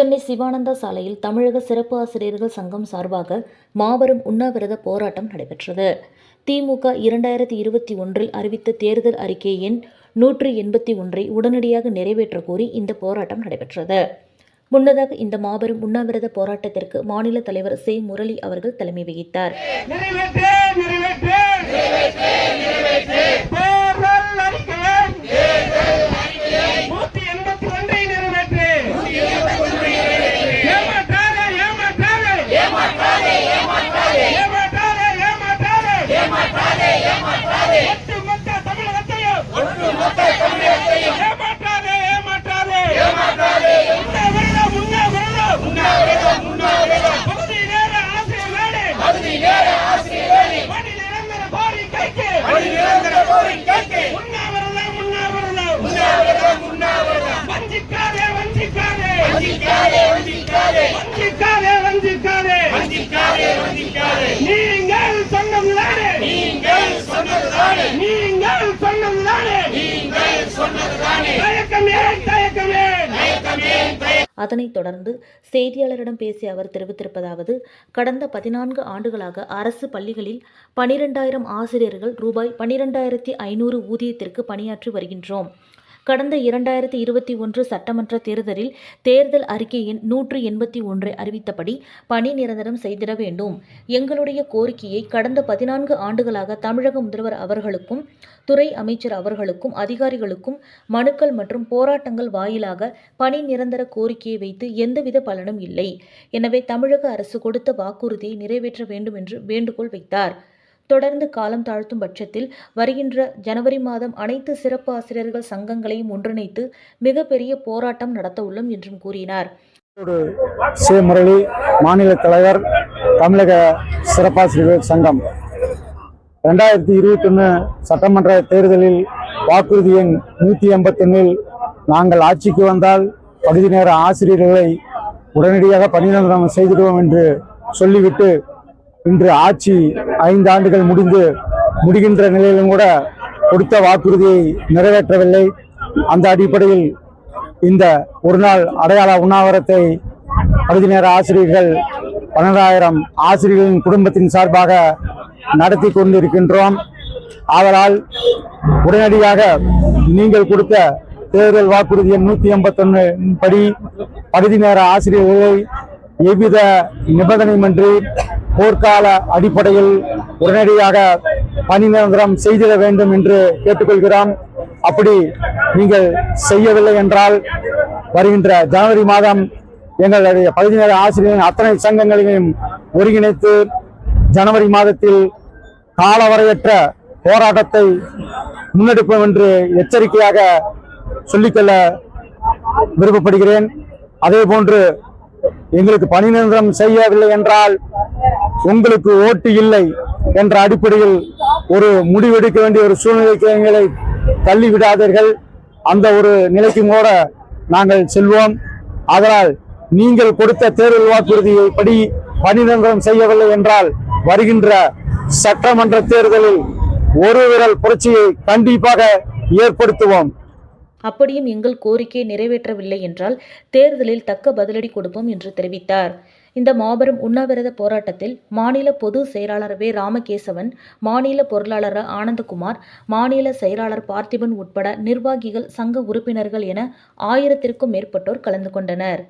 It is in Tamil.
சென்னை சிவானந்தா சாலையில் தமிழக சிறப்பு ஆசிரியர்கள் சங்கம் சார்பாக மாபெரும் உண்ணாவிரத போராட்டம் நடைபெற்றது. திமுக 2021 அறிவித்த தேர்தல் அறிக்கை எண் 181 உடனடியாக நிறைவேற்ற கோரி இந்த போராட்டம் நடைபெற்றது. முன்னதாக இந்த மாபெரும் உண்ணாவிரத போராட்டத்திற்கு மாநில தலைவர் சே. முரளி அவர்கள் தலைமை வகித்தார். அதனைத் தொடர்ந்து செய்தியாளரிடம் பேசிய அவர் தெரிவித்திருப்பதாவது, கடந்த 14 ஆண்டுகளாக அரசு பள்ளிகளில் 12,000 ஆசிரியர்கள் ரூபாய் 12,500 ஊதியத்திற்கு பணியாற்றி வருகின்றோம். கடந்த 2021 சட்டமன்ற தேர்தலில் தேர்தல் அறிக்கை எண் 181 அறிவித்தபடி பணி நிரந்தரம் செய்திட வேண்டும். எங்களுடைய கோரிக்கையை கடந்த 14 ஆண்டுகளாக தமிழக முதல்வர் அவர்களுக்கும், துறை அமைச்சர் அவர்களுக்கும், அதிகாரிகளுக்கும் மனுக்கள் மற்றும் போராட்டங்கள் வாயிலாக பணி நிரந்தர கோரிக்கையை வைத்து எந்தவித பலனும் இல்லை. எனவே தமிழக அரசு கொடுத்த வாக்குறுதியை நிறைவேற்ற வேண்டும் என்று வேண்டுகோள் வைத்தார். தொடர்ந்து காலம் தாழ்த்தும் பட்சத்தில் வருகின்ற ஜனவரி மாதம் அனைத்து சிறப்பு ஆசிரியர்கள் சங்கங்களையும் ஒன்றிணைத்து மிகப்பெரிய போராட்டம் நடத்த உள்ளோம் என்றும் கூறினார். சே. முரளி, மாநில தலைவர், தமிழக சிறப்பாசிரியர்கள் சங்கம். 2021 சட்டமன்ற தேர்தலில் வாக்குறுதி எண் 181 நாங்கள் ஆட்சிக்கு வந்தால் பகுதி நேர ஆசிரியர்களை உடனடியாக பணி நிரந்தரம் செய்திடுவோம் என்று சொல்லிவிட்டு இன்று ஆட்சி 5 ஆண்டுகள் முடிகின்ற நிலையிலும் கூட கொடுத்த வாக்குறுதியை நிறைவேற்றவில்லை. அந்த அடிப்படையில் இந்த ஒரு நாள் அடையாள உண்ணாவிரத்தை பகுதி நேர ஆசிரியர்கள் 12,000 ஆசிரியர்களின் குடும்பத்தின் சார்பாக நடத்தி கொண்டிருக்கின்றோம். ஆதலால் உடனடியாக நீங்கள் கொடுத்த தேர்தல் வாக்குறுதி எண் 181 படி பகுதி நேர ஆசிரியர்களை எவ்வித நிபந்தனையின்றி போர்க்கால அடிப்படையில் உடனடியாக பணி நிரந்தரம் செய்திட வேண்டும் என்று கேட்டுக்கொள்கிறோம். அப்படி நீங்கள் செய்யவில்லை என்றால் வருகின்ற ஜனவரி மாதம் எங்களுடைய பகுதி நேர ஆசிரியர்களின் அத்தனை சங்கங்களையும் ஒருங்கிணைத்து ஜனவரி மாதத்தில் காலவரையற்ற போராட்டத்தை முன்னெடுப்போம் என்று எச்சரிக்கையாக சொல்லிக்கொள்ள விருப்பப்படுகிறேன். அதே போன்று எங்களுக்கு பணி நிரந்தரம் செய்யவில்லை என்றால் உங்களுக்கு ஓட்டு இல்லை என்ற அடிப்படையில் ஒரு முடிவெடுக்க வேண்டிய ஒரு சூழ்நிலைக்கு எங்களை தள்ளிவிடாதீர்கள். அந்த ஒரு நிலைக்கும் கூட நாங்கள் செல்வோம். அதனால் நீங்கள் கொடுத்த தேர்தல் வாக்குறுதியை படி பணி நிரந்தரம் செய்யவில்லை என்றால் வருகின்ற சட்டமன்ற தேர்தலில் ஒரு விரல் புரட்சியை கண்டிப்பாக ஏற்படுத்துவோம். அப்படியும் எங்கள் கோரிக்கையை நிறைவேற்றவில்லை என்றால் தேர்தலில் தக்க பதிலடி கொடுப்போம் என்று தெரிவித்தார். இந்த மாபெரும் உண்ணாவிரத போராட்டத்தில் மாநில பொதுச் செயலாளர் வே. ராமகேசவன், மாநில பொருளாளர் ஆனந்தகுமார், மாநில செயலாளர் பார்த்திபன் உட்பட நிர்வாகிகள், சங்க உறுப்பினர்கள் என 1000க்கும் மேற்பட்டோர் கலந்து கொண்டனர்.